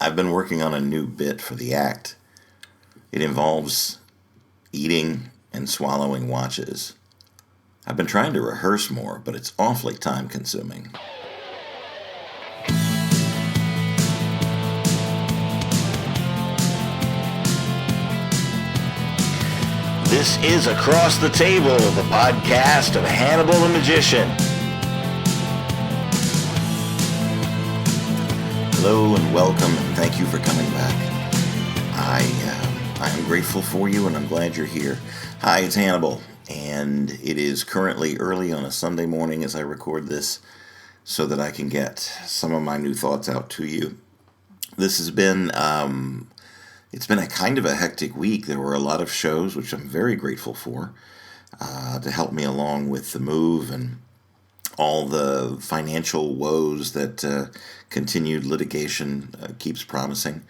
I've been working on a new bit for the act. It involves eating and swallowing watches. I've been trying to rehearse more, but it's awfully time-consuming. This is Across the Table, the podcast of Hannibal the Magician. Hello and welcome, and thank you for coming back. I am grateful for you, and I'm glad you're here. Hi, it's Hannibal, and it is currently early on a Sunday morning as I record this so that I can get some of my new thoughts out to you. This has been, it's been a kind of a hectic week. There were a lot of shows, which I'm very grateful for, to help me along with the move and all the financial woes that continued litigation keeps promising.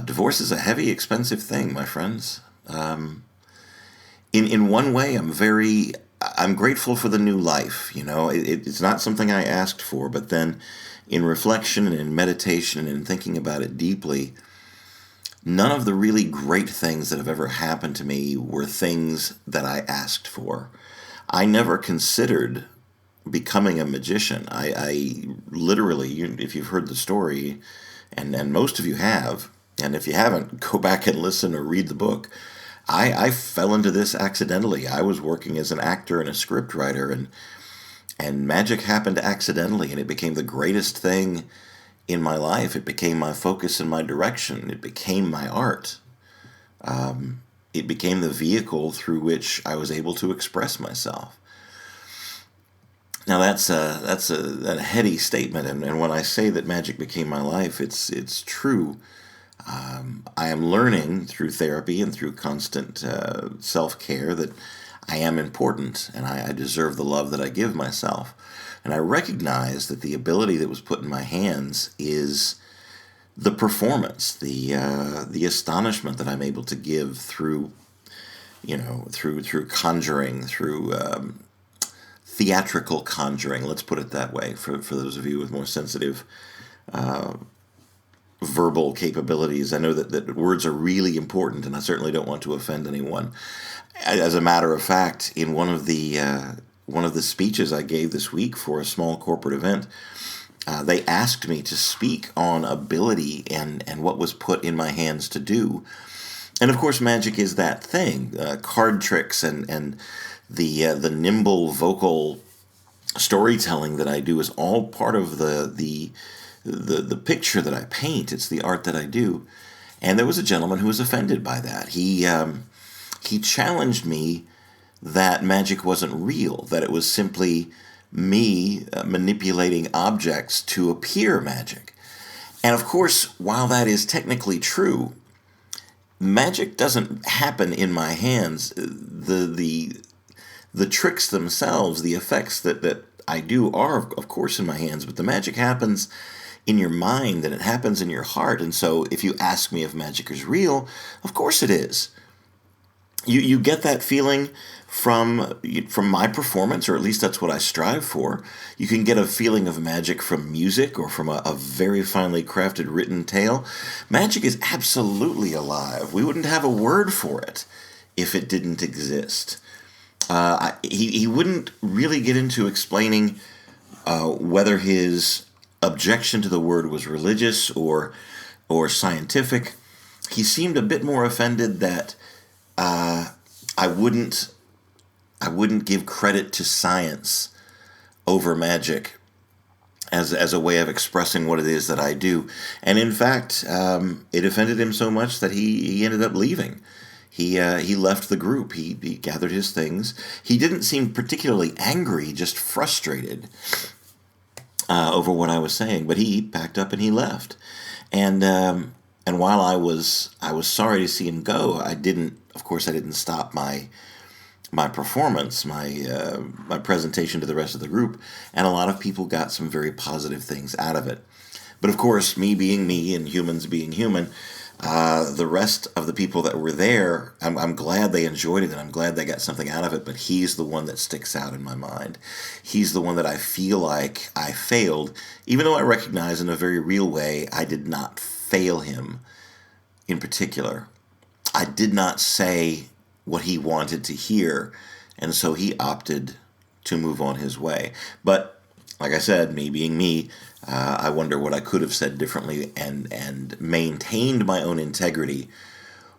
Divorce is a heavy, expensive thing, my friends. In one way, I'm grateful for the new life. You know, it's not something I asked for, but then in reflection and in meditation and in thinking about it deeply, none of the really great things that have ever happened to me were things that I asked for. I never considered becoming a magician. I literally, if you've heard the story, and most of you have, and if you haven't, go back and listen or read the book. I fell into this accidentally. I was working as an actor and a script writer, and magic happened accidentally, and it became the greatest thing in my life. It became my focus and my direction. It became my art. It became the vehicle through which I was able to express myself. Now that's a heady statement, and when I say that magic became my life, it's true. I am learning through therapy and through constant self-care that I am important, and I deserve the love that I give myself. And I recognize that the ability that was put in my hands is the performance, the astonishment that I'm able to give through conjuring, through theatrical conjuring, let's put it that way, for those of you with more sensitive verbal capabilities. I know that words are really important, and I certainly don't want to offend anyone. As a matter of fact, in one of the speeches I gave this week for a small corporate event, they asked me to speak on ability and what was put in my hands to do. And of course, magic is that thing. Card tricks and the nimble vocal storytelling that I do is all part of the picture that I paint. It's the art that I do. And there was a gentleman who was offended by that. He challenged me that magic wasn't real, that it was simply me manipulating objects to appear magic. And of course, while that is technically true, magic doesn't happen in my hands. The tricks themselves, the effects that I do are, of course, in my hands, but the magic happens in your mind and it happens in your heart. And so if you ask me if magic is real, of course it is. You get that feeling from my performance, or at least that's what I strive for. You can get a feeling of magic from music or from a very finely crafted written tale. Magic is absolutely alive. We wouldn't have a word for it if it didn't exist. He wouldn't really get into explaining whether his objection to the word was religious or scientific. He seemed a bit more offended that I wouldn't give credit to science over magic as a way of expressing what it is that I do. And in fact, it offended him so much that he ended up leaving. He left the group. He gathered his things. He didn't seem particularly angry, just frustrated over what I was saying. But he packed up and he left. And while I was sorry to see him go, I didn't stop my performance, my presentation to the rest of the group, and a lot of people got some very positive things out of it. But of course, me being me and humans being human, the rest of the people that were there, I'm glad they enjoyed it and I'm glad they got something out of it, but he's the one that sticks out in my mind. He's the one that I feel like I failed, even though I recognize in a very real way I did not fail him in particular. I did not say what he wanted to hear, and so he opted to move on his way. But like I said, me being me, I wonder what I could have said differently and maintained my own integrity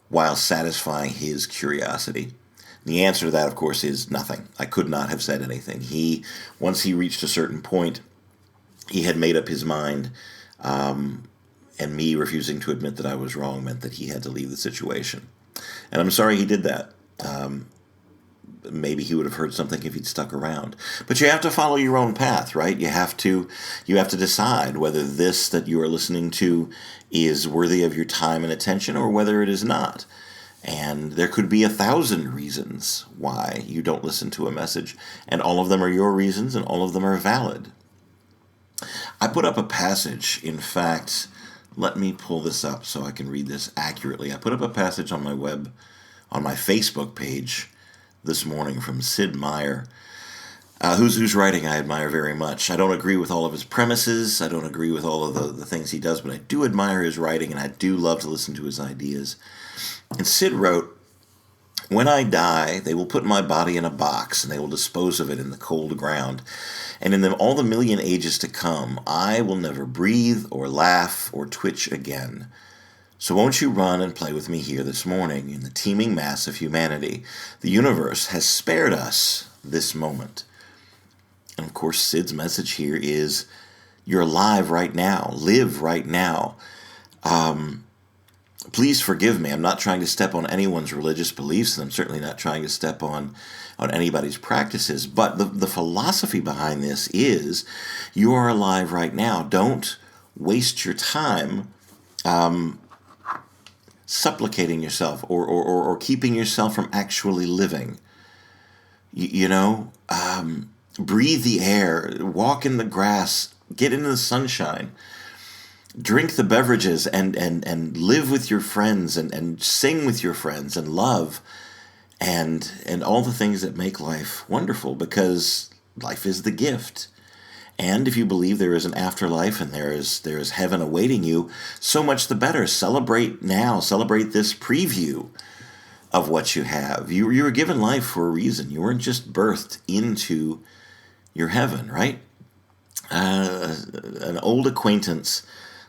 while satisfying his curiosity. The answer to that, of course, is nothing. I could not have said anything. Once he reached a certain point, he had made up his mind, and me refusing to admit that I was wrong meant that he had to leave the situation. And I'm sorry he did that. Maybe he would have heard something if he'd stuck around. But you have to follow your own path, right? You have to decide whether this that you are listening to is worthy of your time and attention or whether it is not. And there could be 1,000 reasons why you don't listen to a message, and all of them are your reasons, and all of them are valid. I put up a passage. In fact, let me pull this up so I can read this accurately. I put up a passage on my Facebook page this morning from Sid Meier, whose writing I admire very much. I don't agree with all of his premises. I don't agree with all of the things he does, but I do admire his writing, and I do love to listen to his ideas. And Sid wrote, "When I die, they will put my body in a box, and they will dispose of it in the cold ground. And in all the million ages to come, I will never breathe or laugh or twitch again. So won't you run and play with me here this morning in the teeming mass of humanity? The universe has spared us this moment." And of course, Sid's message here is, you're alive right now. Live right now. Please forgive me. I'm not trying to step on anyone's religious beliefs, and I'm certainly not trying to step on anybody's practices. But the philosophy behind this is, you are alive right now. Don't waste your time supplicating yourself or keeping yourself from actually living. Breathe the air, walk in the grass, get into the sunshine, drink the beverages, and live with your friends, and sing with your friends, and love, and all the things that make life wonderful, because life is the gift. And if you believe there is an afterlife and there is heaven awaiting you, so much the better. Celebrate now. Celebrate this preview of what you have. You were given life for a reason. You weren't just birthed into your heaven, right? An old acquaintance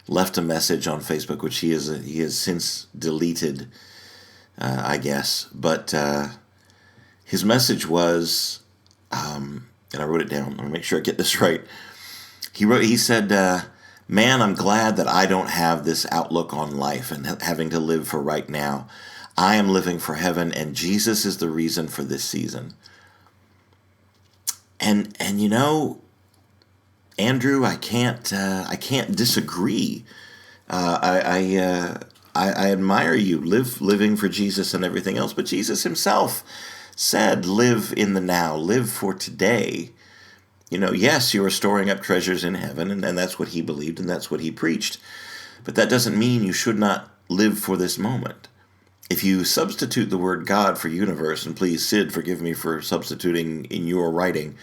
left a message on Facebook, which he has since deleted, I guess. But his message was, and I wrote it down. Let me make sure I get this right. He said, "Man, I'm glad that I don't have this outlook on life and having to live for right now. I am living for heaven, and Jesus is the reason for this season." And Andrew, I can't disagree. I admire you living for Jesus and everything else, but Jesus himself said, "Live in the now, live for today." Yes, you are storing up treasures in heaven, and that's what he believed, and that's what he preached. But that doesn't mean you should not live for this moment. If you substitute the word God for universe, and please, Sid, forgive me for substituting in your writing,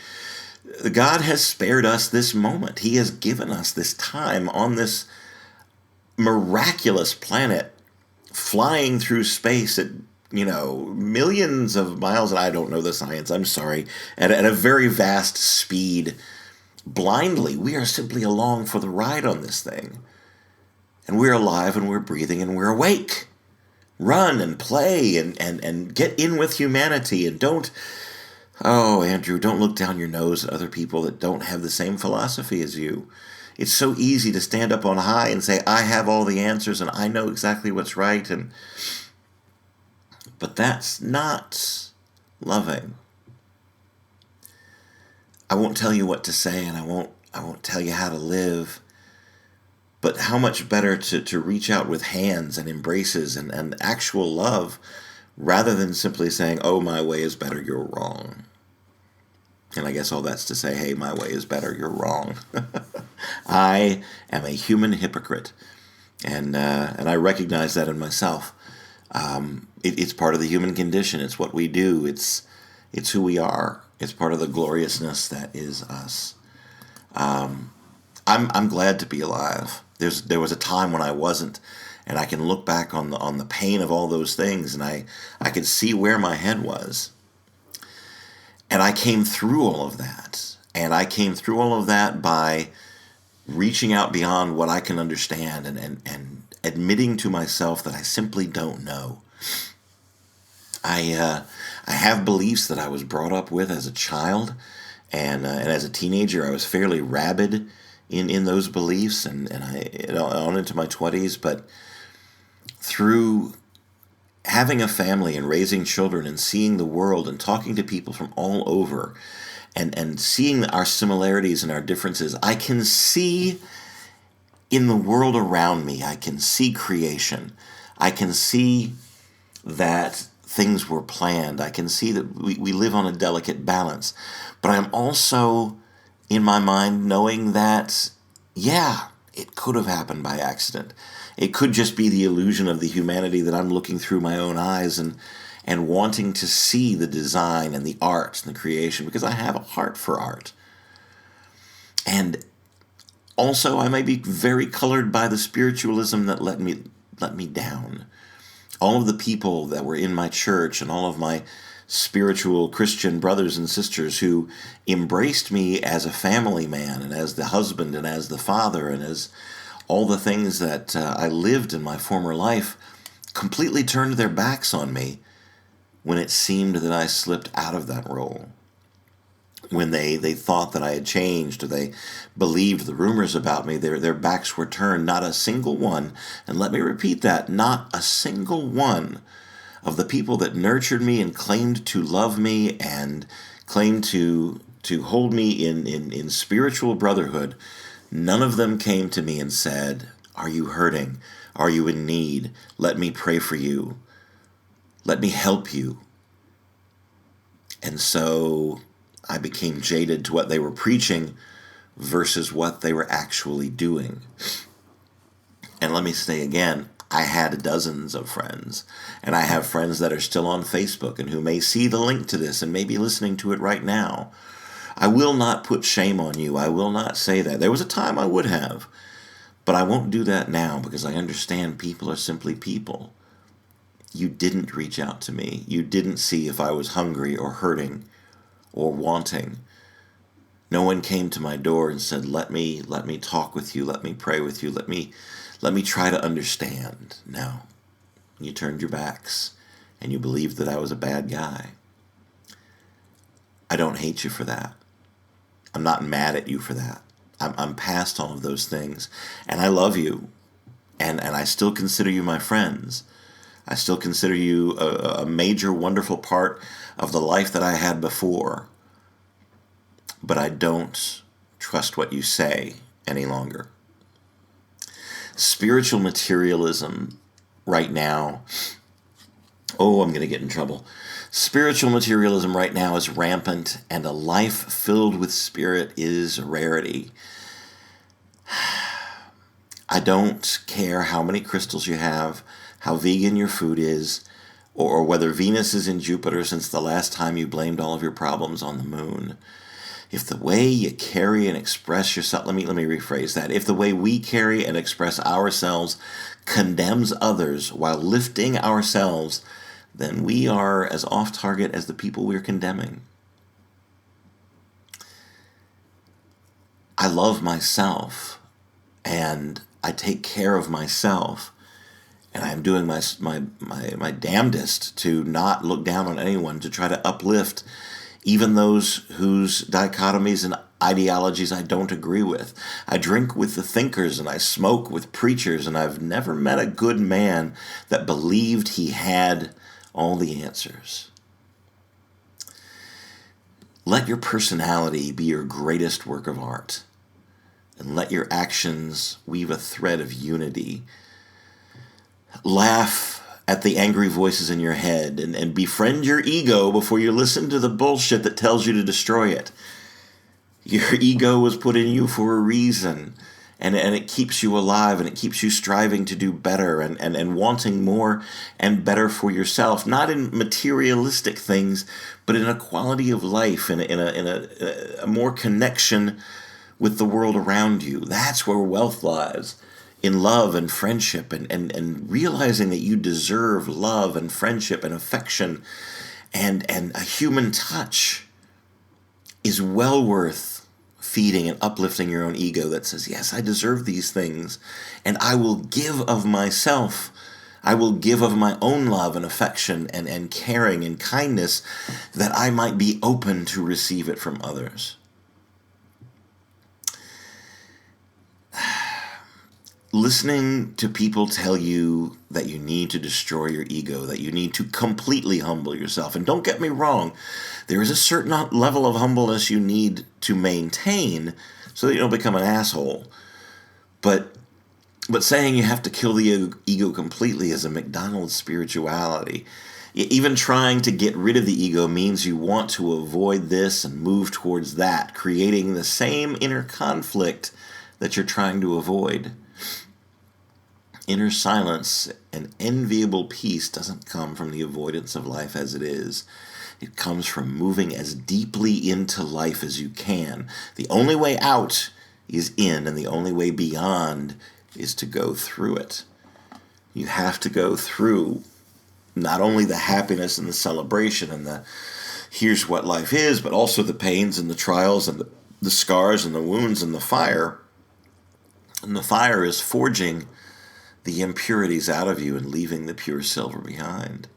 God has spared us this moment. He has given us this time on this miraculous planet, flying through space at millions of miles, and I don't know the science, I'm sorry, at a very vast speed, blindly. We are simply along for the ride on this thing. And we're alive, and we're breathing, and we're awake. Run and play and get in with humanity, and Andrew, don't look down your nose at other people that don't have the same philosophy as you. It's so easy to stand up on high and say, I have all the answers, and I know exactly what's right, but that's not loving. I won't tell you what to say, and I won't tell you how to live. But how much better to reach out with hands and embraces and actual love, rather than simply saying, "Oh, my way is better, you're wrong." And I guess all that's to say, hey, my way is better, you're wrong. I am a human hypocrite, and I recognize that in myself. It's part of the human condition. It's what we do. It's who we are. It's part of the gloriousness that is us. I'm glad to be alive. There was a time when I wasn't, and I can look back on the pain of all those things, and I could see where my head was. And I came through all of that. And I came through all of that by reaching out beyond what I can understand and admitting to myself that I simply don't know. I have beliefs that I was brought up with as a child, and as a teenager I was fairly rabid in those beliefs, and on into my 20s. But through having a family and raising children and seeing the world and talking to people from all over and seeing our similarities and our differences, I can see in the world around me, I can see creation. I can see that things were planned. I can see that we live on a delicate balance. But I'm also, in my mind, knowing that, yeah, it could have happened by accident. It could just be the illusion of the humanity that I'm looking through my own eyes and wanting to see the design and the art and the creation, because I have a heart for art. And also, I may be very colored by the spiritualism that let me down. All of the people that were in my church and all of my spiritual Christian brothers and sisters who embraced me as a family man and as the husband and as the father and as all the things that I lived in my former life, completely turned their backs on me when it seemed that I slipped out of that role. When they thought that I had changed, or they believed the rumors about me, their backs were turned. Not a single one, and let me repeat that, not a single one of the people that nurtured me and claimed to love me and claimed to hold me in spiritual brotherhood, none of them came to me and said, "Are you hurting? Are you in need? Let me pray for you. Let me help you." And so I became jaded to what they were preaching versus what they were actually doing. And let me say again, I had dozens of friends, and I have friends that are still on Facebook and who may see the link to this and may be listening to it right now. I will not put shame on you. I will not say that. There was a time I would have, but I won't do that now because I understand people are simply people. You didn't reach out to me. You didn't see if I was hungry or hurting or wanting. No one came to my door and said, let me talk with you, let me pray with you, let me try to understand. No. You turned your backs and you believed that I was a bad guy. I don't hate you for that. I'm not mad at you for that. I'm past all of those things, and I love you, and I still consider you my friends. I still consider you a major, wonderful part of the life that I had before. But I don't trust what you say any longer. Spiritual materialism right now, oh, I'm going to get in trouble. Spiritual materialism right now is rampant, and a life filled with spirit is a rarity. I don't care how many crystals you have, how vegan your food is, or whether Venus is in Jupiter since the last time you blamed all of your problems on the moon. If the way you carry and express yourself, let me rephrase that. If the way we carry and express ourselves condemns others while lifting ourselves, then we are as off target as the people we're condemning. I love myself, and I take care of myself, and I'm doing my damnedest to not look down on anyone, to try to uplift even those whose dichotomies and ideologies I don't agree with. I drink with the thinkers and I smoke with preachers, and I've never met a good man that believed he had all the answers. Let your personality be your greatest work of art, and let your actions weave a thread of unity. Laugh at the angry voices in your head and befriend your ego before you listen to the bullshit that tells you to destroy it. Your ego was put in you for a reason, and it keeps you alive, and it keeps you striving to do better and wanting more and better for yourself, not in materialistic things, but in a quality of life, in a more connection with the world around you. That's where wealth lies. in love and friendship, and realizing that you deserve love and friendship and affection and a human touch is well worth feeding and uplifting your own ego that says, yes, I deserve these things, and I will give of myself. I will give of my own love and affection and caring and kindness that I might be open to receive it from others. Listening to people tell you that you need to destroy your ego, that you need to completely humble yourself. And don't get me wrong, there is a certain level of humbleness you need to maintain so that you don't become an asshole. But saying you have to kill the ego completely is a McDonald's spirituality. Even trying to get rid of the ego means you want to avoid this and move towards that, creating the same inner conflict that you're trying to avoid. Inner silence and enviable peace doesn't come from the avoidance of life as it is. It comes from moving as deeply into life as you can. The only way out is in, and the only way beyond is to go through it. You have to go through not only the happiness and the celebration and the here's what life is, but also the pains and the trials and the scars and the wounds and the fire. And the fire is forging the impurities out of you and leaving the pure silver behind.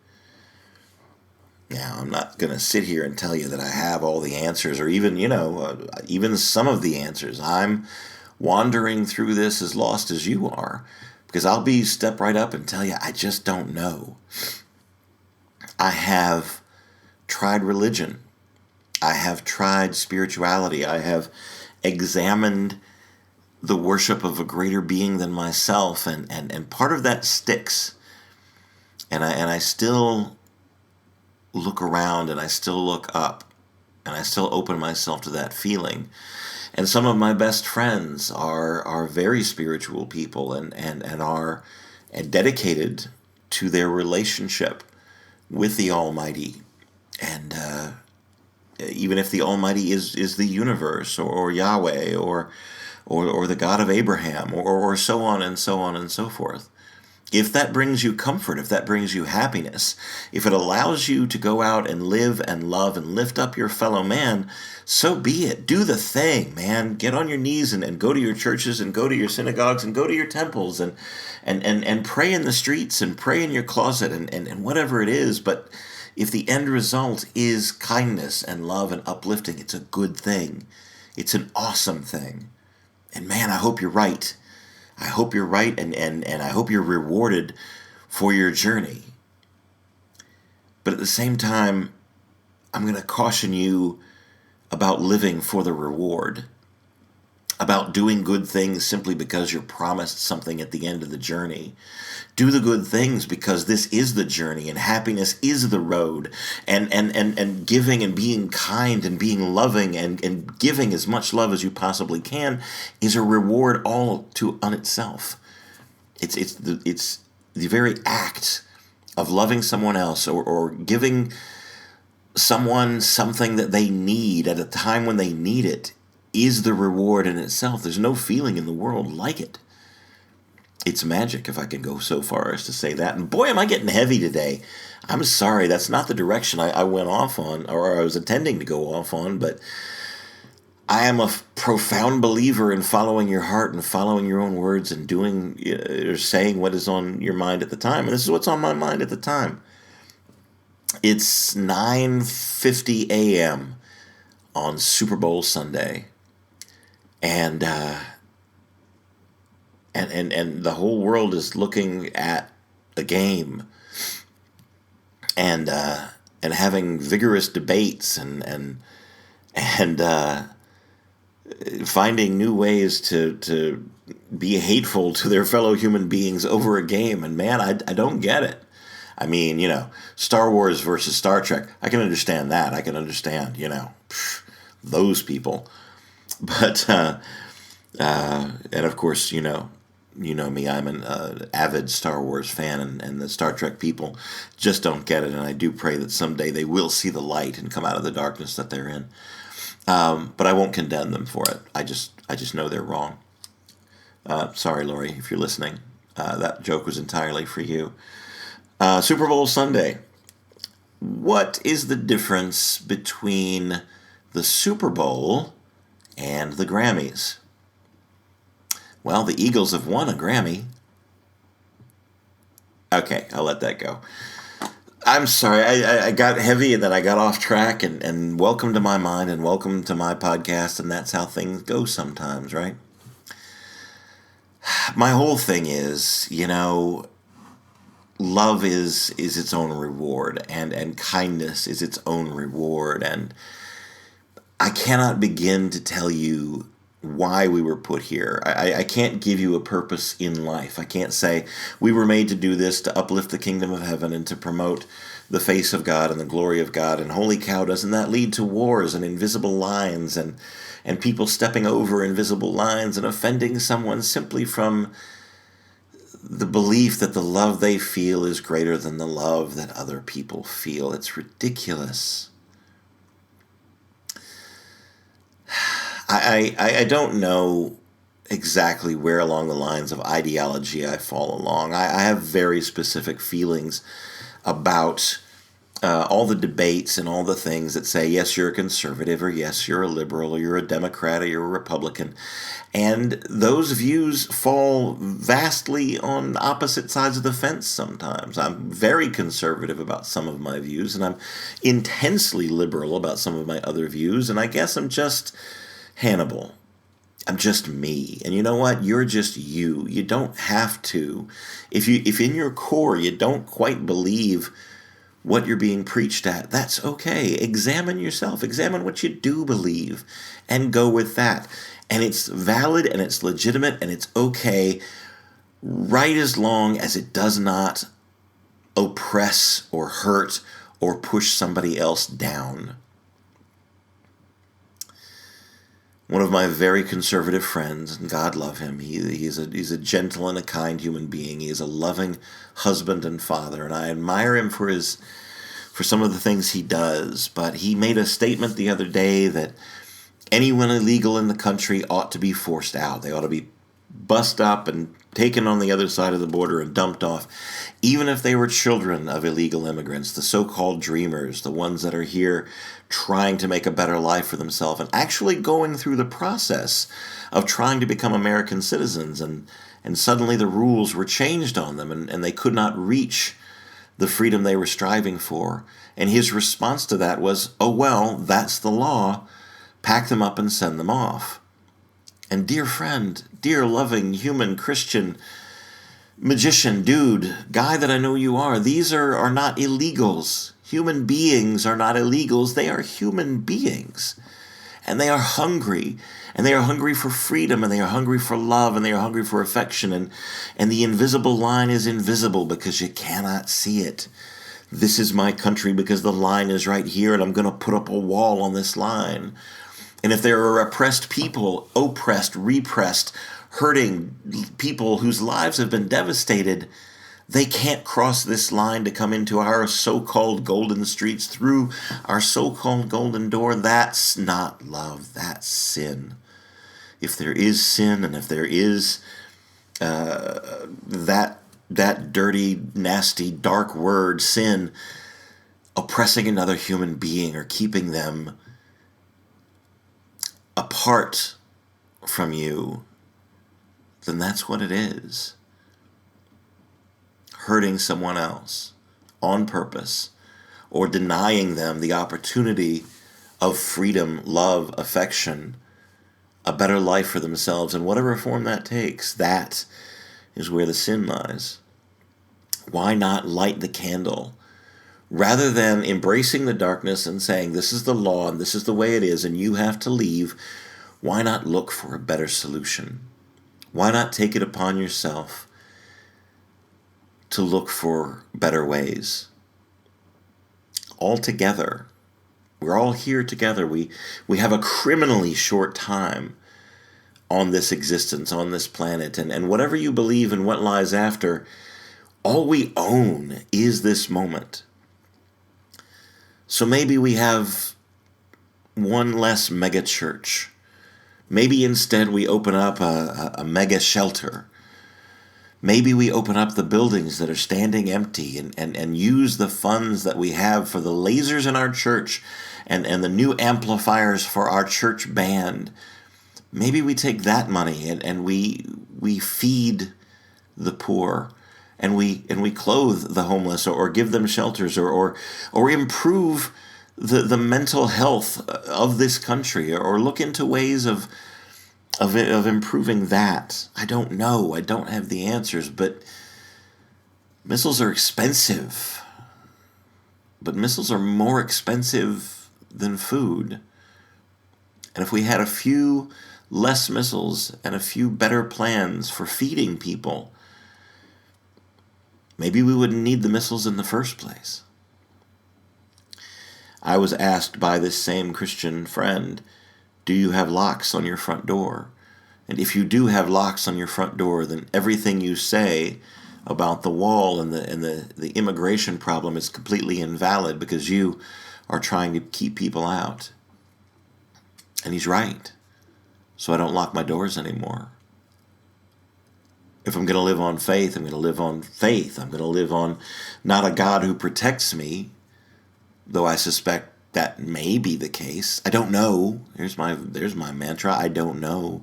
Now, I'm not going to sit here and tell you that I have all the answers or even, even some of the answers. I'm wandering through this as lost as you are, because I'll step right up and tell you I just don't know. I have tried religion. I have tried spirituality. I have examined the worship of a greater being than myself, and part of that sticks. And I still look around, and I still look up, and I still open myself to that feeling. And some of my best friends are very spiritual people and are dedicated to their relationship with the Almighty. And even if the Almighty is the universe or Yahweh or the God of Abraham, or so on and so on and so forth. If that brings you comfort, if that brings you happiness, if it allows you to go out and live and love and lift up your fellow man, so be it. Do the thing, man. Get on your knees and go to your churches and go to your synagogues and go to your temples and pray in the streets and pray in your closet and whatever it is. But if the end result is kindness and love and uplifting, it's a good thing. It's an awesome thing. And man, I hope you're right. I hope you're right, and I hope you're rewarded for your journey. But at the same time, I'm going to caution you about living for the reward, about doing good things simply because you're promised something at the end of the journey. Do the good things because this is the journey, and happiness is the road, and giving and being kind and being loving and giving as much love as you possibly can is a reward all on itself. It's the very act of loving someone else or giving someone something that they need at a time when they need it is the reward in itself. There's no feeling in the world like it. It's magic, if I can go so far as to say that. And boy, am I getting heavy today. I'm sorry, that's not the direction I went off on, or I was intending to go off on, but I am a profound believer in following your heart and following your own words and doing or saying what is on your mind at the time. And this is what's on my mind at the time. It's 9:50 a.m. on Superbowl Sunday. And the whole world is looking at a game and having vigorous debates and finding new ways to be hateful to their fellow human beings over a game. And man, I don't get it. I mean, Star Wars versus Star Trek, I can understand that. I can understand, those people. But, and of course, you know me, I'm an avid Star Wars fan, and the Star Trek people just don't get it, and I do pray that someday they will see the light and come out of the darkness that they're in. But I won't condemn them for it. I just know they're wrong. Sorry, Lori, if you're listening. That joke was entirely for you. Super Bowl Sunday. What is the difference between the Super Bowl and the Grammys? Well, the Eagles have won a Grammy. Okay, I'll let that go. I'm sorry, I got heavy and then I got off track, and welcome to my mind and welcome to my podcast, and that's how things go sometimes, right? My whole thing is, love is its own reward, and kindness is its own reward, and I cannot begin to tell you why we were put here. I can't give you a purpose in life. I can't say we were made to do this to uplift the kingdom of heaven and to promote the face of God and the glory of God. And holy cow, doesn't that lead to wars and invisible lines and people stepping over invisible lines and offending someone simply from the belief that the love they feel is greater than the love that other people feel? It's ridiculous. I don't know exactly where along the lines of ideology I fall along. I have very specific feelings about all the debates and all the things that say, yes, you're a conservative, or yes, you're a liberal, or you're a Democrat, or you're a Republican. And those views fall vastly on opposite sides of the fence sometimes. I'm very conservative about some of my views, and I'm intensely liberal about some of my other views, and I guess I'm just Hannibal. I'm just me. And you know what? You're just you. You don't have to. If in your core you don't quite believe what you're being preached at, that's okay. Examine yourself. Examine what you do believe and go with that. And it's valid and it's legitimate and it's okay, right as long as it does not oppress or hurt or push somebody else down. One of my very conservative friends, and God love him, he's a gentle and a kind human being. He is a loving husband and father, and I admire him for some of the things he does. But he made a statement the other day that anyone illegal in the country ought to be forced out. They ought to be bussed up and taken on the other side of the border and dumped off, even if they were children of illegal immigrants, the so-called dreamers, the ones that are here trying to make a better life for themselves and actually going through the process of trying to become American citizens, and suddenly the rules were changed on them, and they could not reach the freedom they were striving for. And his response to that was, oh, well, that's the law. Pack them up and send them off. And dear friend, dear loving human Christian magician dude, guy that I know you are, these are not illegals. Human beings are not illegals. They are human beings. And they are hungry. And they are hungry for freedom. And they are hungry for love. And they are hungry for affection. And the invisible line is invisible because you cannot see it. This is my country because the line is right here, and I'm going to put up a wall on this line. And if there are oppressed people, oppressed, repressed, hurting people whose lives have been devastated, they can't cross this line to come into our so-called golden streets through our so-called golden door. That's not love. That's sin. If there is sin, and if there is that dirty, nasty, dark word, sin, oppressing another human being or keeping them apart from you, then that's what it is. Hurting someone else on purpose, or denying them the opportunity of freedom, love, affection, a better life for themselves in whatever form that takes. That is where the sin lies. Why not light the candle? Rather than embracing the darkness and saying, this is the law and this is the way it is and you have to leave, why not look for a better solution? Why not take it upon yourself to look for better ways? All together. We're all here together. We have a criminally short time on this existence, on this planet. And whatever you believe and what lies after, all we own is this moment. So maybe we have one less mega church, Maybe instead we open up a mega shelter. Maybe we open up the buildings that are standing empty and use the funds that we have for the lasers in our church and the new amplifiers for our church band. Maybe we take that money and we feed the poor and we clothe the homeless or give them shelters or improve the mental health of this country or look into ways of improving that. I don't know. I don't have the answers, but missiles are expensive. But missiles are more expensive than food. And if we had a few less missiles and a few better plans for feeding people, maybe we wouldn't need the missiles in the first place. I was asked by this same Christian friend, do you have locks on your front door? And if you do have locks on your front door, then everything you say about the wall and the immigration problem is completely invalid because you are trying to keep people out. And he's right. So I don't lock my doors anymore. If I'm going to live on faith, I'm going to live on faith. I'm going to live on not a God who protects me, though I suspect that may be the case. I don't know. There's my mantra. I don't know.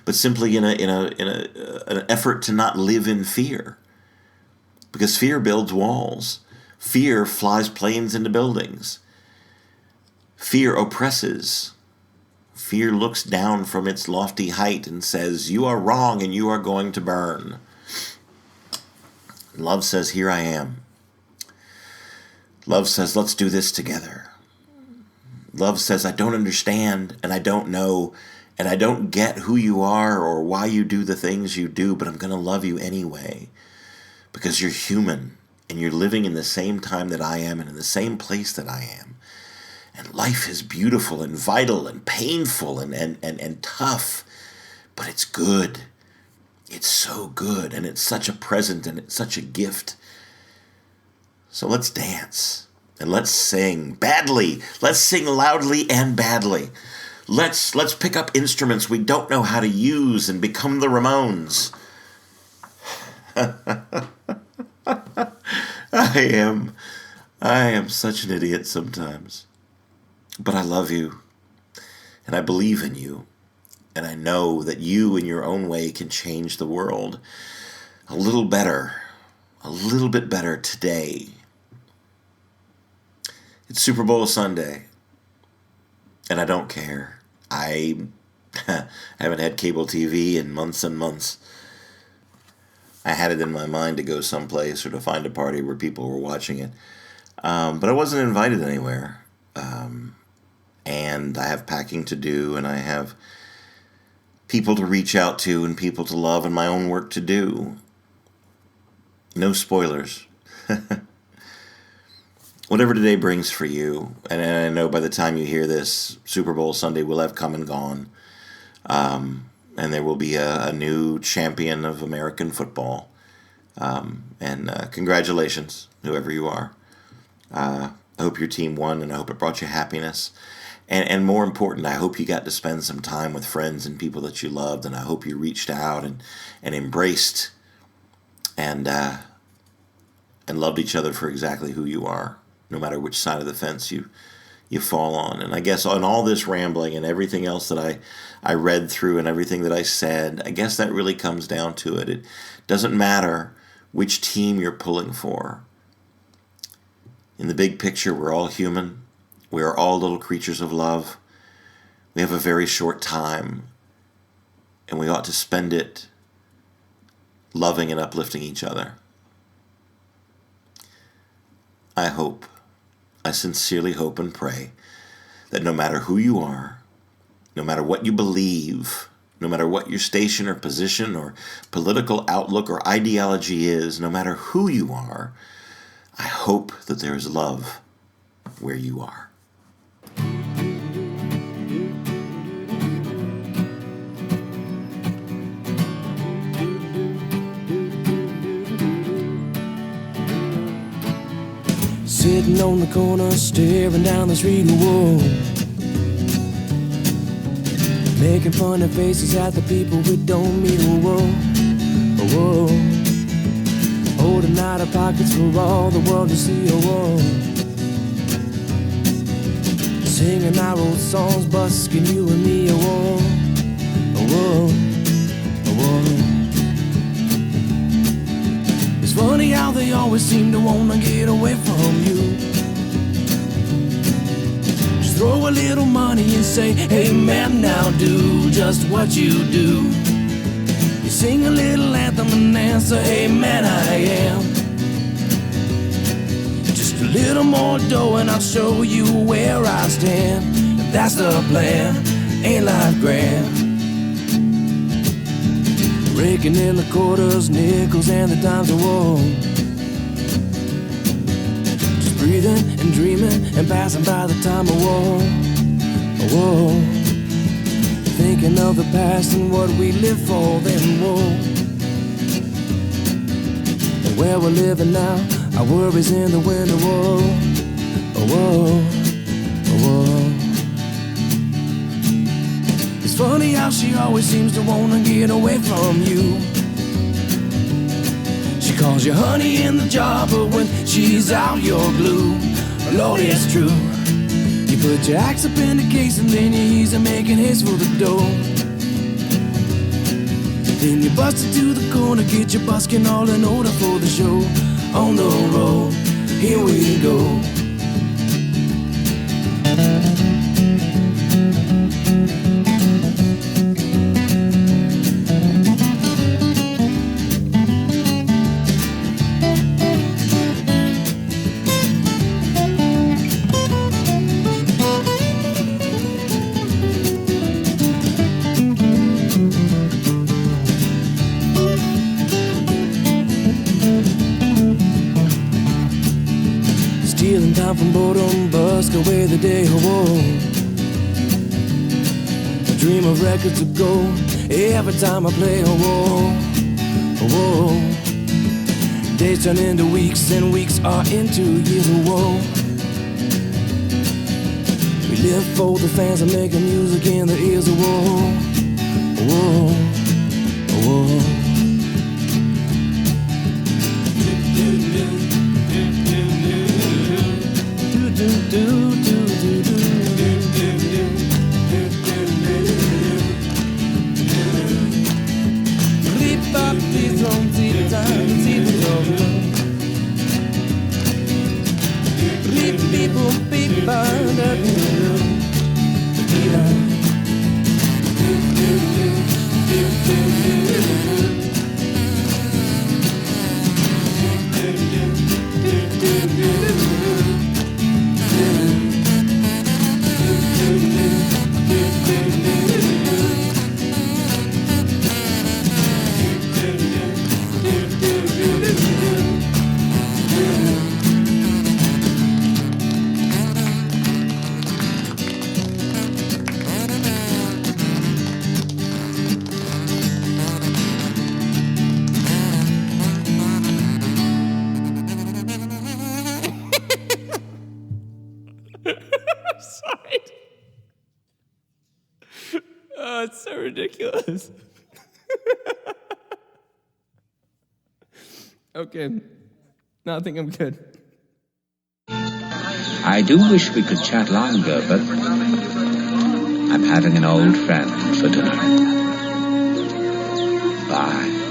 But simply in an effort to not live in fear. Because fear builds walls. Fear flies planes into buildings. Fear oppresses. Fear looks down from its lofty height and says, you are wrong and you are going to burn. Love says, here I am. Love says, let's do this together. Love says, I don't understand and I don't know and I don't get who you are or why you do the things you do, but I'm going to love you anyway because you're human and you're living in the same time that I am and in the same place that I am. And life is beautiful and vital and painful and tough, but it's good. It's so good and it's such a present and it's such a gift. So let's dance and let's sing badly. Let's sing loudly and badly. Let's pick up instruments we don't know how to use and become the Ramones. I am such an idiot sometimes. But I love you and I believe in you. And I know that you in your own way can change the world a little bit better today. It's Super Bowl Sunday, and I don't care. I haven't had cable TV in months and months. I had it in my mind to go someplace or to find a party where people were watching it, but I wasn't invited anywhere. And I have packing to do, and I have people to reach out to and people to love and my own work to do. No spoilers. Whatever today brings for you, and I know by the time you hear this, Super Bowl Sunday will have come and gone, and there will be a new champion of American football. And congratulations, whoever you are. I hope your team won, and I hope it brought you happiness. And more important, I hope you got to spend some time with friends and people that you loved, and I hope you reached out and embraced and loved each other for exactly who you are, no matter which side of the fence you fall on. And I guess on all this rambling and everything else that I read through and everything that I said, I guess that really comes down to it. It doesn't matter which team you're pulling for. In the big picture, we're all human. We are all little creatures of love. We have a very short time, and we ought to spend it loving and uplifting each other. I sincerely hope and pray that no matter who you are, no matter what you believe, no matter what your station or position or political outlook or ideology is, no matter who you are, I hope that there is love where you are. Sitting on the corner, staring down the street, whoa. making funny faces at the people we don't meet. Whoa, whoa, holding out our pockets for all the world to see. Whoa, singing our old songs, busking you and me. Whoa, whoa, whoa. It's funny how they always seem to wanna get away from you. Just throw a little money and say, hey man, now do just what you do. You sing a little anthem and answer, hey man, I am. Just a little more dough and I'll show you where I stand. And that's the plan, ain't life grand? Raking in the quarters, nickels, and the dimes of woe. Just breathing and dreaming and passing by the time of woe. Whoa, thinking of the past and what we live for, then whoa. And where we're living now, our worries in the winter, whoa, whoa, whoa. It's funny how she always seems to wanna get away from you. She calls you honey in the jar, but when she's out, you're glue. Lord, it's true. You put your axe up in the case and then you ease her making haste for the dough. Then you bust into the corner, get your busking all in order for the show. On the road, here we go. Stealing time from boredom, busk away the day, whoa. I dream of records of gold every time I play, whoa, whoa. Days turn into weeks and weeks are into years, whoa. We live for the fans and making music in their ears, whoa, whoa, whoa. Sorry. Oh, it's so ridiculous. Okay. No, I think I'm good. I do wish we could chat longer, but I'm having an old friend for dinner. Bye.